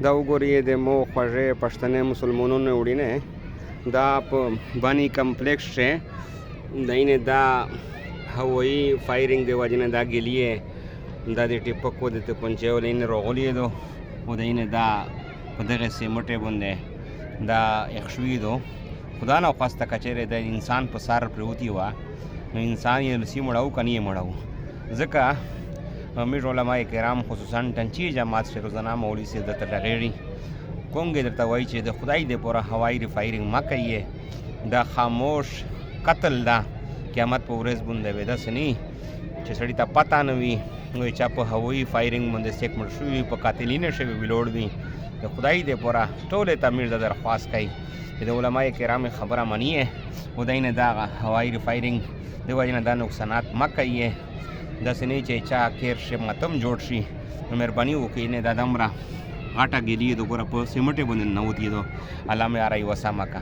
دا وګورئ د مو خوږې پښتنې مسلمانانو وړینې دا په بانی کمپلیکس کې دینه دا هوائی فائرنگ دی وجنه دا ګلیه دا د ټیپکو د پنځه ولین روغلی دو او دینه دا په دغه سیمټه باندې دا اخشوی دو خدا نه خواسته کچره د انسان په سر پروتي وا نو انسان یې لسی مړاو کني مړاو ځکه امیر علماء کرام خصوصا تنچی جماعت سے روزانہ مولوی سے د تغیری کونګه درته وایي چې د خدای د پوره هوائی فائرنگ ما کوي دا خاموش قتل دا قیامت په ورځ باندې ودا سني چې سړی ته پتا نه وي نو چې په هوائی فائرنگ باندې سیک مړ شوی په قاتلینه شوی ویلوړ دي د خدای د پوره ټوله تعمیر د درخواست کوي چې د علماء کرام خبره منیه او دینه دا هوائی فائرنگ د وجنه دا نقصانات ما کوي د سنې چې چا کیر شه ماتم جوړ شي نو مهرباني وکړئ نه دا دمره غاټه ګلی د ګوره په سیمټه باندې نه وتی دو علامه ارای وسامه کا